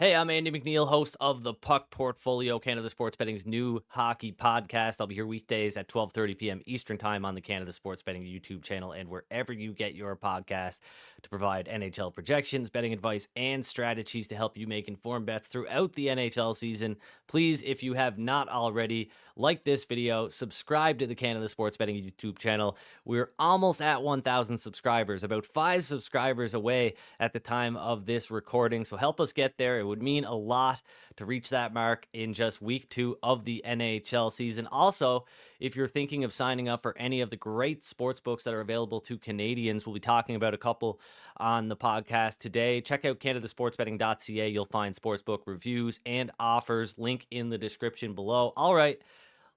Hey, I'm Andy MacNeil, host of the Puck Portfolio, Canada Sports Betting's new hockey podcast. I'll be here weekdays at 12:30 p.m. Eastern Time on the Canada Sports Betting YouTube channel and wherever you get your podcast to provide NHL projections, betting advice, and strategies to help you make informed bets throughout the NHL season. Please, if you have not already, like this video, subscribe to the Canada Sports Betting YouTube channel. We're almost at 1,000 subscribers, about 5 subscribers away at the time of this recording. So help us get there. It would mean a lot to reach that mark in just week 2 of the NHL season. Also, if you're thinking of signing up for any of the great sports books that are available to Canadians, we'll be talking about a couple on the podcast today. Check out canadasportsbetting.ca. You'll find sportsbook reviews and offers. Link in the description below. All right,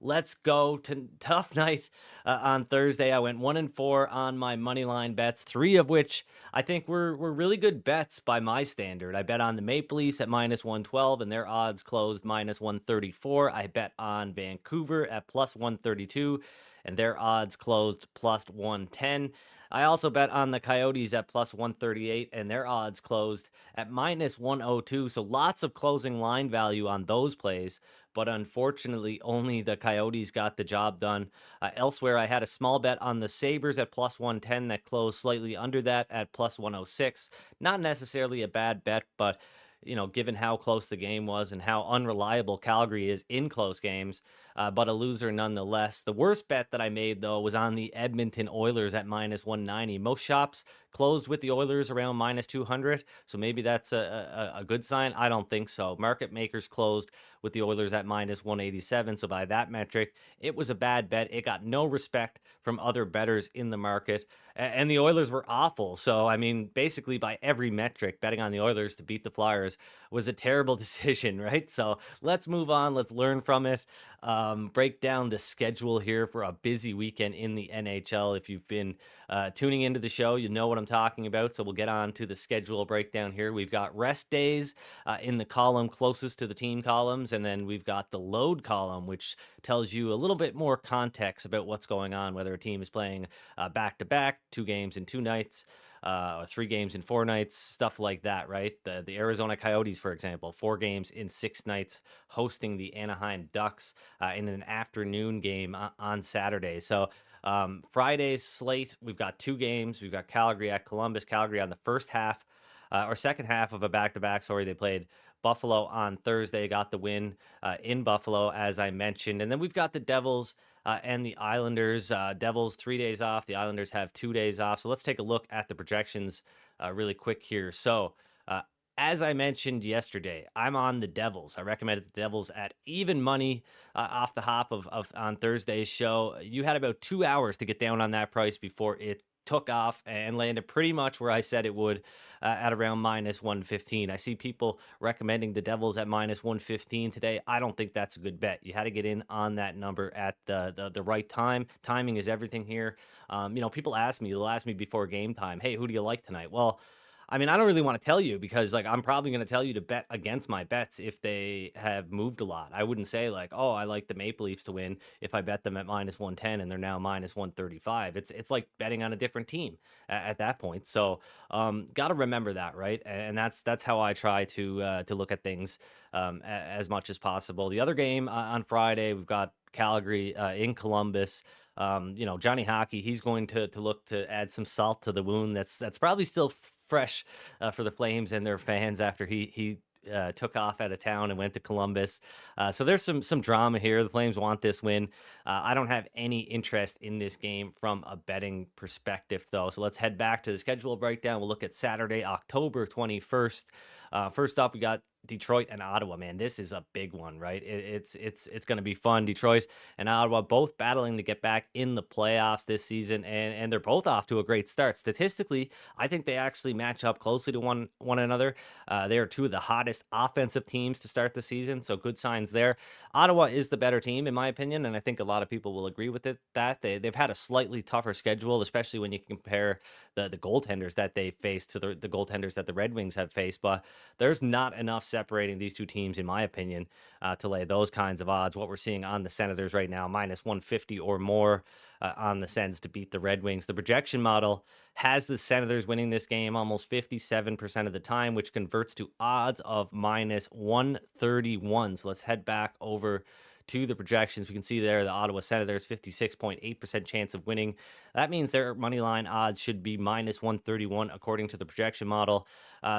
let's go to tough night on Thursday. I went 1-4 on my money line bets, 3 of which I think were really good bets by my standard. I bet on the Maple Leafs at -112 and their odds closed -134. I bet on Vancouver at +132 and their odds closed +110. I also bet on the Coyotes at +138 and their odds closed at -102. So lots of closing line value on those plays, but unfortunately, only the Coyotes got the job done. Elsewhere, I had a small bet on the Sabres at +110 that closed slightly under that at +106. Not necessarily a bad bet, but given how close the game was and how unreliable Calgary is in close games, but a loser nonetheless. The worst bet that I made, though, was on the Edmonton Oilers at -190. Most shops closed with the Oilers around -200, so maybe that's a good sign. I don't think so. Market makers closed with the Oilers at -187, so by that metric, it was a bad bet. It got no respect from other bettors in the market, and the Oilers were awful. So, I mean, basically by every metric, betting on the Oilers to beat the Flyers was a terrible decision, right? So let's move on. Let's learn from it. Break down the schedule here for a busy weekend in the NHL. If you've been tuning into the show, you know what I'm talking about. So we'll get on to the schedule breakdown here. We've got rest days in the column closest to the team columns, and then we've got the load column, which tells you a little bit more context about what's going on, whether a team is playing back to back, 2 games in 2 nights, 3 games in 4 nights, stuff like that, right? The Arizona Coyotes, for example, 4 games in 6 nights, hosting the Anaheim Ducks in an afternoon game on Saturday. So Friday's slate, we've got 2 games. We've got Calgary at Columbus. Calgary on the first half or second half of a back-to-back. Sorry, they played Buffalo on Thursday, got the win in Buffalo, as I mentioned. And then we've got the Devils and the Islanders. Devils 3 days off. The Islanders have 2 days off. So let's take a look at the projections really quick here. So as I mentioned yesterday, I'm on the Devils. I recommended the Devils at even money off the hop of on Thursday's show. You had about 2 hours to get down on that price before it took off and landed pretty much where I said it would at around -115. I see people recommending the Devils at -115 today. I don't think that's a good bet. You had to get in on that number at the right time. Timing is everything here. People they'll ask me before game time, hey, who do you like tonight? Well, I mean, I don't really want to tell you because, like, I'm probably going to tell you to bet against my bets if they have moved a lot. I wouldn't say, like, oh, I like the Maple Leafs to win if I bet them at -110 and they're now -135. It's like betting on a different team at that point. So, got to remember that, right? And that's how I try to look at things as much as possible. The other game on Friday, we've got Calgary in Columbus. Johnny Hockey, he's going to look to add some salt to the wound. That's probably still fresh for the Flames and their fans after he took off out of town and went to Columbus. So there's some drama here. The Flames want this win. I don't have any interest in this game from a betting perspective, though. So let's head back to the schedule breakdown. We'll look at Saturday, October 21st. First up, we got Detroit and Ottawa. Man, this is a big one, right? It's going to be fun. Detroit and Ottawa both battling to get back in the playoffs this season, and they're both off to a great start. Statistically, I think they actually match up closely to one another. They are two of the hottest offensive teams to start the season, so good signs there. Ottawa is the better team, in my opinion, and I think a lot of people will agree with it. That they've had a slightly tougher schedule, especially when you compare the goaltenders that they faced to the goaltenders that the Red Wings have faced. But there's not enough separating these two teams, in my opinion, to lay those kinds of odds. What we're seeing on the Senators right now, minus 150 or more on the Sens to beat the Red Wings. The projection model has the Senators winning this game almost 57% of the time, which converts to odds of minus 131. So let's head back over to the projections. We can see there the Ottawa Senators 56.8% chance of winning. That means their money line odds should be minus 131 according to the projection model.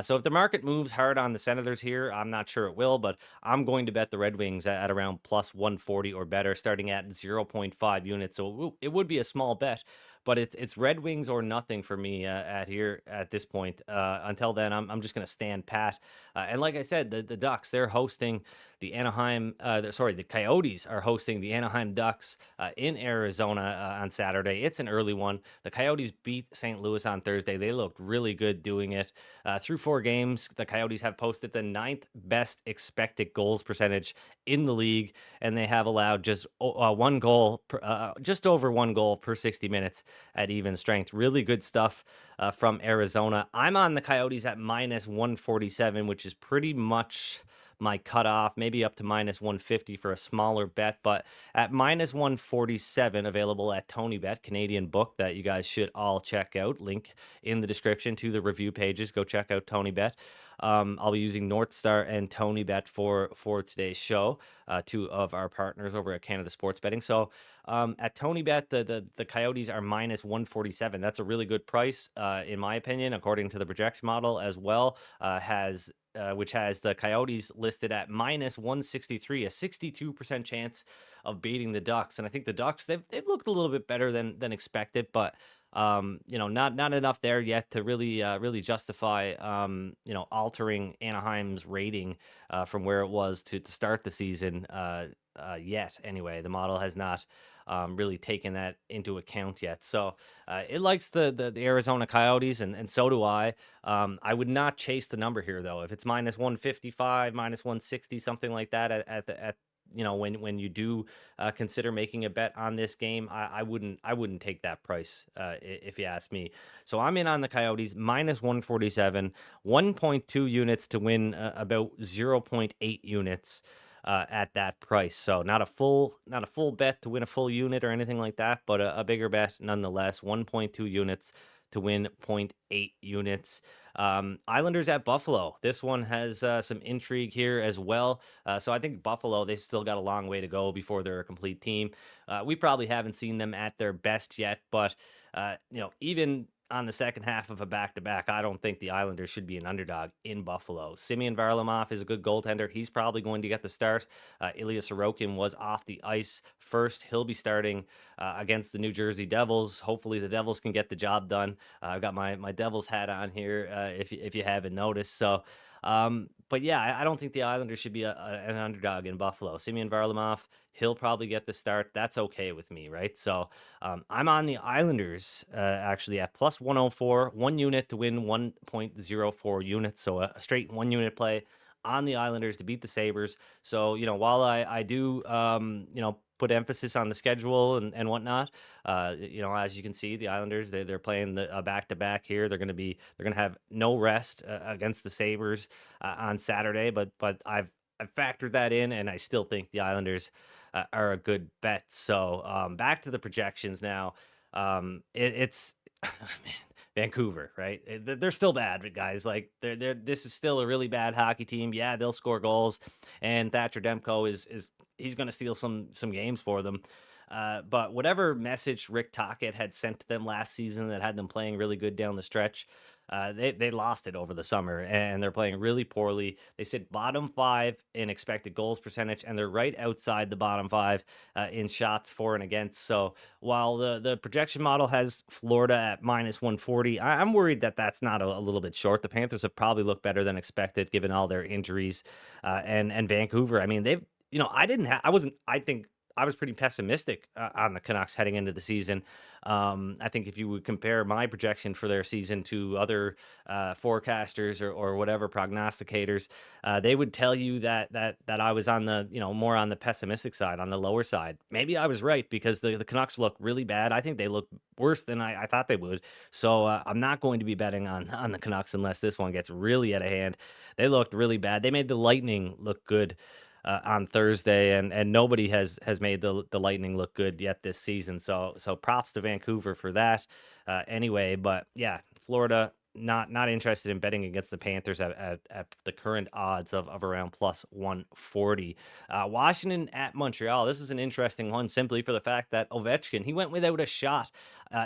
So if the market moves hard on the Senators here, I'm not sure it will, but I'm going to bet the Red Wings at around plus 140 or better, starting at 0.5 units. So it would be a small bet, but it's Red Wings or nothing for me at this point. Until then, I'm just going to stand pat. And like I said, the Ducks, they're hosting the the Coyotes are hosting the Anaheim Ducks in Arizona on Saturday. It's an early one. The Coyotes beat St. Louis on Thursday. They looked really good doing it. Through 4 games, the Coyotes have posted the 9th best expected goals percentage in the league, and they have allowed just just over 1 goal per 60 minutes at even strength. Really good stuff from Arizona. I'm on the Coyotes at minus 147, which is pretty much my cutoff, maybe up to minus 150 for a smaller bet, but at minus 147, available at Tony Bet, Canadian book that you guys should all check out. Link in the description to the review pages. Go check out Tony Bet. I'll be using Northstar and Tony Bet for today's show, two of our partners over at Canada Sports Betting. So at Tony Bet, the Coyotes are minus 147. That's a really good price, in my opinion, according to the projection model as well. Which has the Coyotes listed at minus 163, a 62% chance of beating the Ducks. And I think the Ducks, they've looked a little bit better than expected, but not enough there yet to really justify altering Anaheim's rating from where it was to start the season yet. Anyway, the model has not really taken that into account yet. So it likes the Arizona Coyotes, and so do I. I would not chase the number here though. If it's minus 155, minus 160, something like that at when you do consider making a bet on this game, I wouldn't take that price if you ask me. So I'm in on the Coyotes minus 147, 1.2 units to win about 0.8 units at that price. So not a full bet to win a full unit or anything like that, but a bigger bet nonetheless. 1.2 units to win 0.8 units. Islanders at Buffalo. This one has some intrigue here as well. So I think Buffalo, they still got a long way to go before they're a complete team. We probably haven't seen them at their best yet, but even on the second half of a back-to-back, I don't think the Islanders should be an underdog in Buffalo. Simeon Varlamov is a good goaltender. He's probably going to get the start. Ilya Sorokin was off the ice first. He'll be starting against the New Jersey Devils. Hopefully the Devils can get the job done. I've got my Devils hat on here if you haven't noticed. So, but yeah, I don't think the Islanders should be an underdog in Buffalo. Simeon Varlamov, he'll probably get the start. That's okay with me, right? So I'm on the Islanders actually at plus 104, 1 unit to win 1.04 units. So a straight 1 unit play on the Islanders to beat the Sabres. So, while I do, put emphasis on the schedule and whatnot, as you can see, the Islanders, they're playing the back-to-back here. They're going to have no rest against the Sabres on Saturday, but I've factored that in, and I still think the Islanders are a good bet. So back to the projections now. It's man, Vancouver, right? They're still bad, but guys. Like this is still a really bad hockey team. Yeah, they'll score goals, and Thatcher Demko is he's going to steal some games for them. But whatever message Rick Tocchet had sent to them last season that had them playing really good down the stretch, they lost it over the summer, and they're playing really poorly. They sit bottom 5 in expected goals percentage, and they're right outside the bottom 5 in shots for and against. So while the projection model has Florida at minus 140, I'm worried that that's not a little bit short. The Panthers have probably looked better than expected given all their injuries, and Vancouver. I mean, they've I didn't have I wasn't I think I was pretty pessimistic on the Canucks heading into the season. I think if you would compare my projection for their season to other forecasters or whatever prognosticators, they would tell you that I was on the more on the pessimistic side, on the lower side. Maybe I was right because the Canucks look really bad. I think they look worse than I thought they would. So I'm not going to be betting on the Canucks unless this one gets really out of hand. They looked really bad. They made the Lightning look good on Thursday, and nobody has made the Lightning look good yet this season. So props to Vancouver for that. Anyway, but yeah, Florida not interested in betting against the Panthers at the current odds of around plus 140. Washington at Montreal. This is an interesting one simply for the fact that Ovechkin, he went without a shot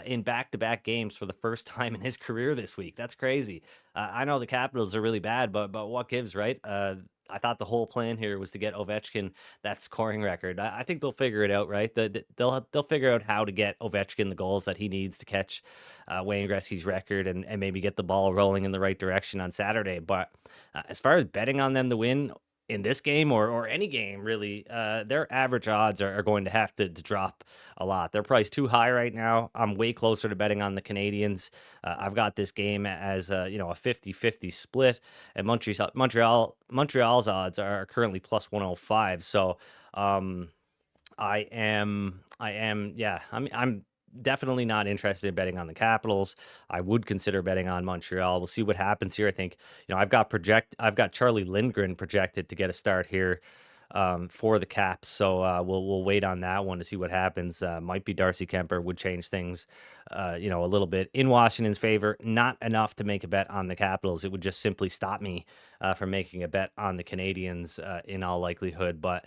in back-to-back games for the first time in his career this week. That's crazy. I know the Capitals are really bad, but what gives, right? I thought the whole plan here was to get Ovechkin that scoring record. I think they'll figure it out, right? They'll figure out how to get Ovechkin the goals that he needs to catch Wayne Gretzky's record and maybe get the ball rolling in the right direction on Saturday. But as far as betting on them to win in this game or any game really, their average odds are going to have to drop a lot. They're priced too high right now. I'm way closer to betting on the Canadians. I've got this game as a 50-50 split, and Montreal's odds are currently plus 105. So yeah, I'm definitely not interested in betting on the Capitals. I would consider betting on Montreal. We'll see what happens here. I think, I've got Charlie Lindgren projected to get a start here for the Caps. So we'll wait on that one to see what happens. Might be Darcy Kemper would change things, a little bit in Washington's favor. Not enough to make a bet on the Capitals. It would just simply stop me from making a bet on the Canadians in all likelihood. But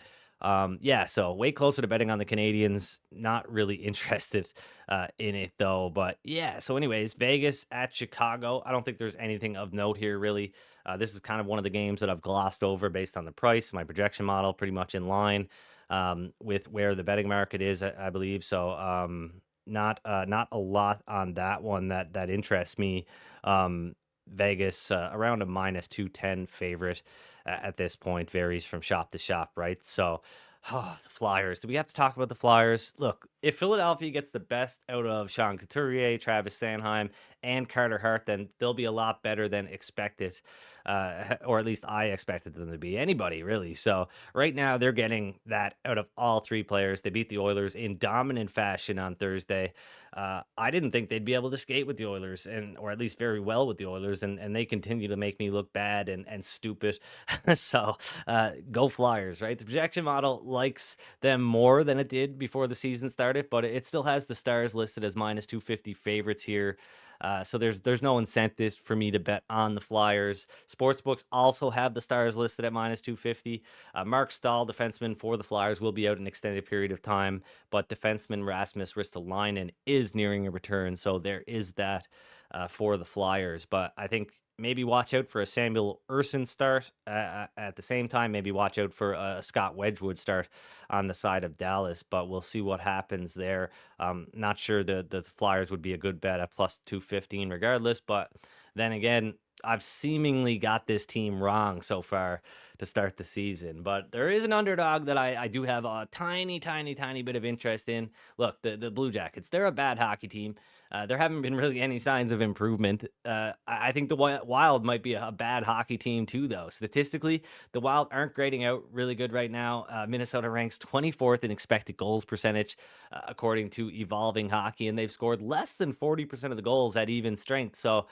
yeah, so way closer to betting on the Canadians. Not really interested in it though. But yeah, so anyways, Vegas at Chicago. I don't think there's anything of note here really. This is kind of one of the games that I've glossed over based on the price. My projection model pretty much in line with where the betting market is, I believe. So not a lot on that one that interests me. Vegas around a minus 210 favorite at this point, varies from shop to shop, right? So, the Flyers. Do we have to talk about the Flyers? Look, if Philadelphia gets the best out of Sean Couturier, Travis Sanheim, and Carter Hart, then they'll be a lot better than expected, or at least I expected them to be. Anybody, really. So, right now, they're getting that out of all three players. They beat the Oilers in dominant fashion on Thursday. I didn't think they'd be able to skate with the Oilers, or at least very well with the Oilers, and they continue to make me look bad and stupid. So go Flyers, right? The projection model likes them more than it did before the season started, but it still has the Stars listed as minus 250 favorites here. So there's no incentive for me to bet on the Flyers. Sportsbooks also have the Stars listed at minus 250. Mark Stahl, defenseman for the Flyers, will be out an extended period of time, but defenseman Rasmus Ristolainen is nearing a return, so there is that for the Flyers. But I think maybe watch out for a Samuel Urson start at the same time. Maybe watch out for a Scott Wedgwood start on the side of Dallas, but we'll see what happens there. Not sure the Flyers would be a good bet at plus 215 regardless, but then again, I've seemingly got this team wrong so far to start the season, but there is an underdog that I do have a tiny, tiny, tiny bit of interest in. Look, the Blue Jackets, they're a bad hockey team. There haven't been really any signs of improvement. I think the Wild might be a bad hockey team too, though. Statistically, the Wild aren't grading out really good right now. Minnesota ranks 24th in expected goals percentage, according to Evolving Hockey, and they've scored less than 40% of the goals at even strength. So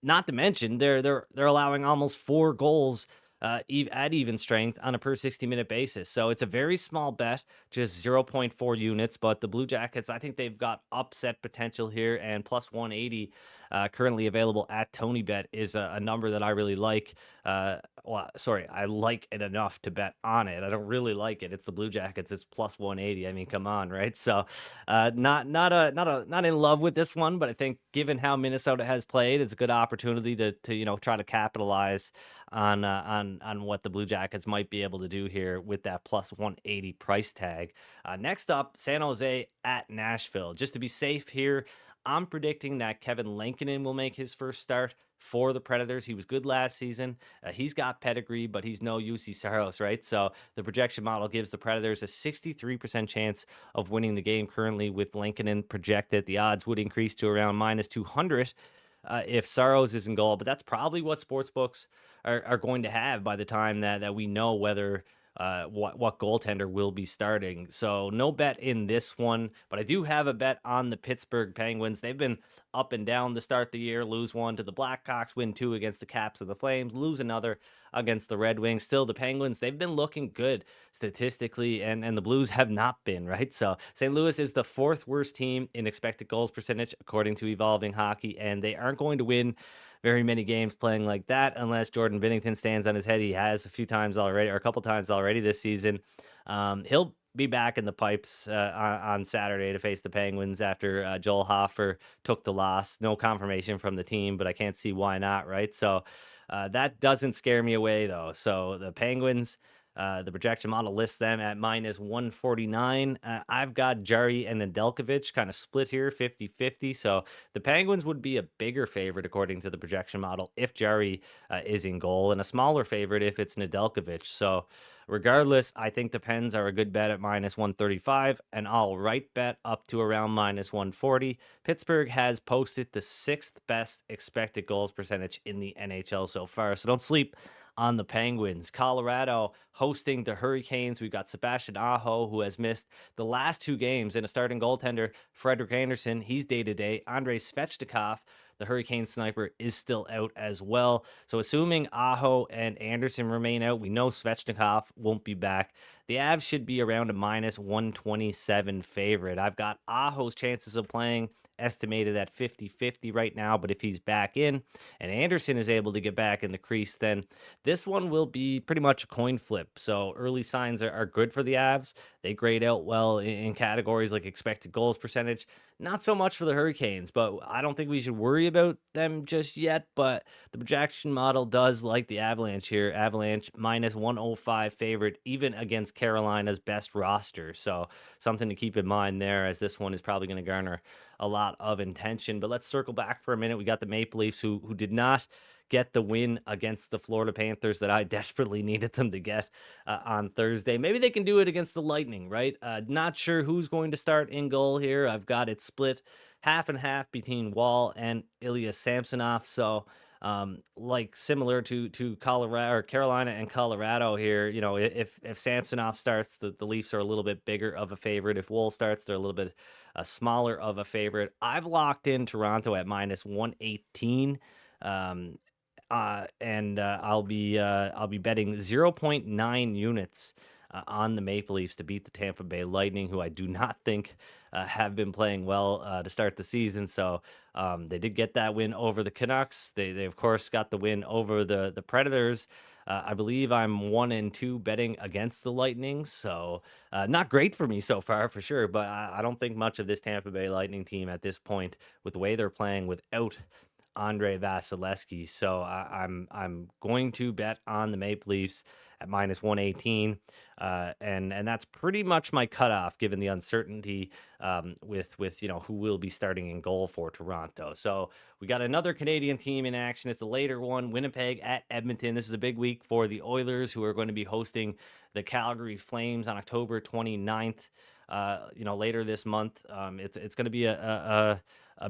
not to mention, they're allowing almost 4 goals at even strength on a per 60-minute basis. So it's a very small bet, just 0.4 units. But the Blue Jackets, I think they've got upset potential here, and plus 180 currently available at Tony Bet is a number that I really like. I like it enough to bet on it. I don't really like it. It's the Blue Jackets. It's plus 180. I mean, come on, right? So, not in love with this one, but I think given how Minnesota has played, it's a good opportunity to try to capitalize on what the Blue Jackets might be able to do here with that plus 180 price tag. Next up, San Jose at Nashville. Just to be safe here, I'm predicting that Kevin Lankinen will make his first start for the Predators. He was good last season. He's got pedigree, but he's no UC Saros, right? So the projection model gives the Predators a 63% chance of winning the game currently with Lankinen projected. The odds would increase to around minus 200 if Saros is in goal, but that's probably what sportsbooks are going to have by the time that we know whether what goaltender will be starting. So no bet in this one, but I do have a bet on the Pittsburgh Penguins. They've been up and down to start the year. Lose one to the Blackhawks, win two against the Caps and the Flames, lose another against the Red Wings. Still, the Penguins, they've been looking good statistically, and the Blues have not been, right? So St. Louis is the fourth worst team in expected goals percentage, according to Evolving Hockey, and they aren't going to win very many games playing like that unless Jordan Binnington stands on his head. He has a few times already, or a couple times already this season. He'll be back in the pipes on Saturday to face the Penguins after Joel Hofer took the loss. No confirmation from the team, but I can't see why not, right? So that doesn't scare me away, though. So the Penguins, the projection model lists them at minus 149. I've got Jari and Nedeljkovic kind of split here, 50-50. So the Penguins would be a bigger favorite according to the projection model if Jari is in goal, and a smaller favorite if it's Nedeljkovic. So regardless, I think the Pens are a good bet at minus 135, and all right bet up to around minus 140. Pittsburgh has posted the sixth best expected goals percentage in the NHL so far, so don't sleep on the Penguins. Colorado hosting the Hurricanes. We've got Sebastian Aho, who has missed the last two games, and a starting goaltender, Frederik Andersen. He's day-to-day. Andrei Svechnikov, the Hurricane sniper, is still out as well. So assuming Aho and Anderson remain out, we know Svechnikov won't be back. The Avs should be around a minus 127 favorite. I've got Aho's chances of playing estimated at 50-50 right now, but if he's back in and Anderson is able to get back in the crease, then this one will be pretty much a coin flip. So early signs are good for the Avs. They grade out well in categories like expected goals percentage. Not so much for the Hurricanes, but I don't think we should worry about them just yet. But the projection model does like the Avalanche here. Avalanche minus 105 favorite, even against Carolina's best roster. So something to keep in mind there, as this one is probably going to garner a lot of intention. But let's circle back for a minute. We got the Maple Leafs who did not get the win against the Florida Panthers that I desperately needed them to get on Thursday. Maybe they can do it against the Lightning, right? Not sure who's going to start in goal here. I've got it split half and half between Wall and Ilya Samsonov. So like similar to Colorado or Carolina and Colorado here, if Samsonov starts, the Leafs are a little bit bigger of a favorite. If Wool starts, they're a little bit smaller of a favorite. I've locked in Toronto at minus 118. And I'll be betting 0.9 units on the Maple Leafs to beat the Tampa Bay Lightning, who I do not think have been playing well to start the season. So they did get that win over the Canucks. They of course got the win over the Predators. I believe I'm 1-2 betting against the Lightning, so not great for me so far for sure. But I don't think much of this Tampa Bay Lightning team at this point, with the way they're playing without Andre Vasilevsky. So I'm going to bet on the Maple Leafs at minus 118, and that's pretty much my cutoff given the uncertainty with who will be starting in goal for Toronto. So we got another Canadian team in action. It's a later one, Winnipeg at Edmonton. This is a big week for the Oilers, who are going to be hosting the Calgary Flames on October 29th. Later this month. It's going to be a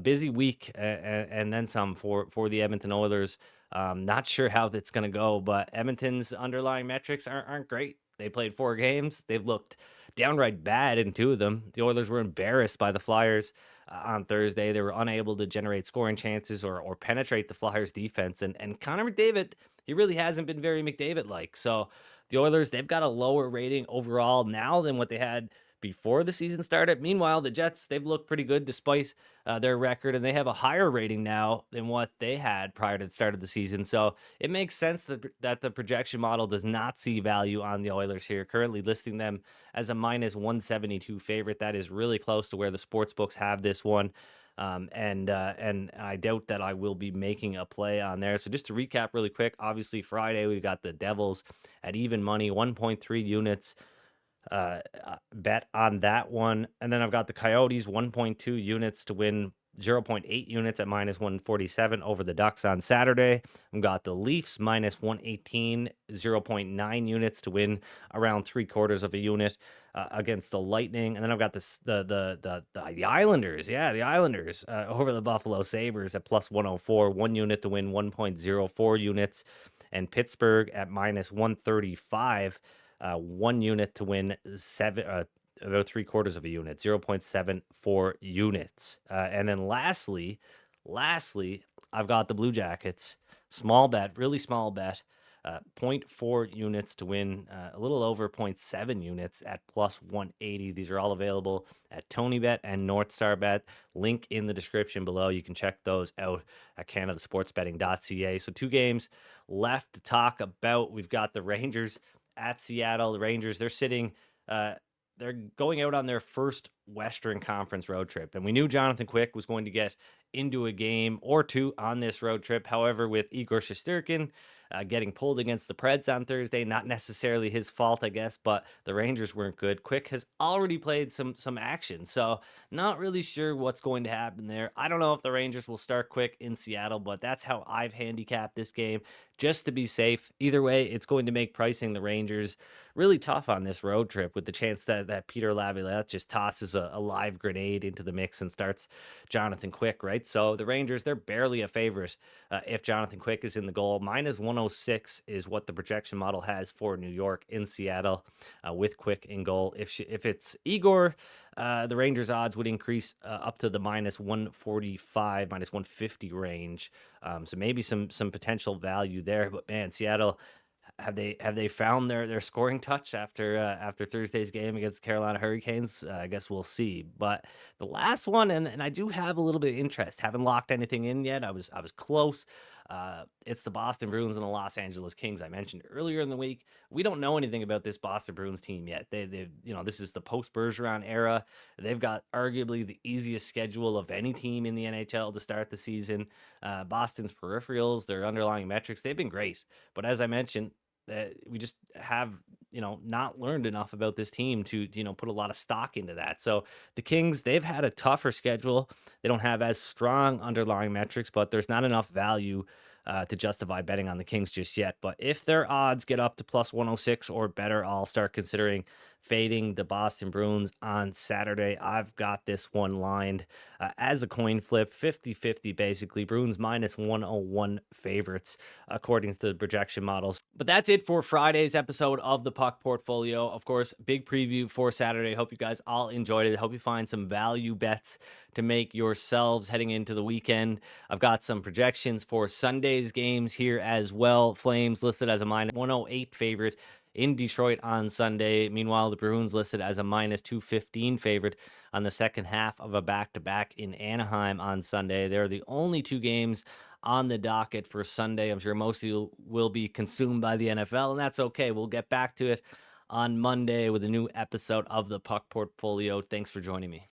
busy week and then some for the Edmonton Oilers. Not sure how that's going to go, but Edmonton's underlying metrics aren't great. They played 4 games. They've looked downright bad in 2 of them. The Oilers were embarrassed by the Flyers on Thursday. They were unable to generate scoring chances or penetrate the Flyers defense. And Connor McDavid, he really hasn't been very McDavid-like. So the Oilers, they've got a lower rating overall now than what they had before the season started. Meanwhile, the Jets, they've looked pretty good despite their record, and they have a higher rating now than what they had prior to the start of the season. So it makes sense that the projection model does not see value on the Oilers here, currently listing them as a minus 172 favorite. That is really close to where the sports books have this one. And I doubt that I will be making a play on there. So just to recap really quick, obviously Friday we got the Devils at even money, 1.3 units bet on that one. And then I've got the Coyotes 1.2 units to win 0.8 units at minus 147 over the Ducks on Saturday. I've got the Leafs minus 118, 0.9 units to win around three quarters of a unit against the Lightning. And then I've got the Islanders. Yeah, the Islanders over the Buffalo Sabres at plus 104, 1 unit to win 1.04 units. And Pittsburgh at minus 135, 1 unit to win about three quarters of a unit, 0.74 units. And then lastly, I've got the Blue Jackets, small bet, really small bet, zero point 0.4 units to win a little over zero point 0.7 units at plus 180. These are all available at Tony Bet and Northstar Bet. Link in the description below. You can check those out at canadasportsbetting.ca. So 2 games left to talk about. We've got the Rangers at Seattle. The Rangers, they're going out on their first Western Conference road trip. And we knew Jonathan Quick was going to get into a game or two on this road trip. However, with Igor Shesterkin getting pulled against the Preds on Thursday, not necessarily his fault, I guess, but the Rangers weren't good. Quick has already played some action, so not really sure what's going to happen there. I don't know if the Rangers will start Quick in Seattle, but that's how I've handicapped this game, just to be safe. Either way, it's going to make pricing the Rangers really tough on this road trip, with the chance that Peter Laviolette just tosses a live grenade into the mix and starts Jonathan Quick, right? So the Rangers, they're barely a favorite if Jonathan Quick is in the goal. Minus 106 is what the projection model has for New York in Seattle with Quick in goal. If it's Igor, the Rangers odds would increase up to the minus 145, minus 150 range. So maybe some potential value there. But man, Seattle, have they found their scoring touch after Thursday's game against the Carolina Hurricanes? I guess we'll see. But the last one, and I do have a little bit of interest. Haven't locked anything in yet. I was close. It's the Boston Bruins and the Los Angeles Kings. I mentioned earlier in the week. We don't know anything about this Boston Bruins team yet. They this is the post Bergeron era. They've got arguably the easiest schedule of any team in the NHL to start the season. Boston's peripherals, their underlying metrics, they've been great. But as I mentioned, we just have not learned enough about this team to put a lot of stock into that. So the Kings, they've had a tougher schedule. They don't have as strong underlying metrics, but there's not enough value to justify betting on the Kings just yet. But if their odds get up to plus 106 or better, I'll start considering fading the Boston Bruins on Saturday. I've got this one lined as a coin flip, 50-50 basically. Bruins minus 101 favorites according to the projection models. But that's it for Friday's episode of the Puck Portfolio. Of course, big preview for Saturday. Hope you guys all enjoyed it. Hope you find some value bets to make yourselves heading into the weekend. I've got some projections for Sunday's games here as well. Flames listed as a minus 108 favorite in Detroit on Sunday. Meanwhile, the Bruins listed as a minus 215 favorite on the second half of a back-to-back in Anaheim on Sunday. They're the only 2 games on the docket for Sunday. I'm sure most of you will be consumed by the NFL, and that's okay. We'll get back to it on Monday with a new episode of the Puck Portfolio. Thanks for joining me.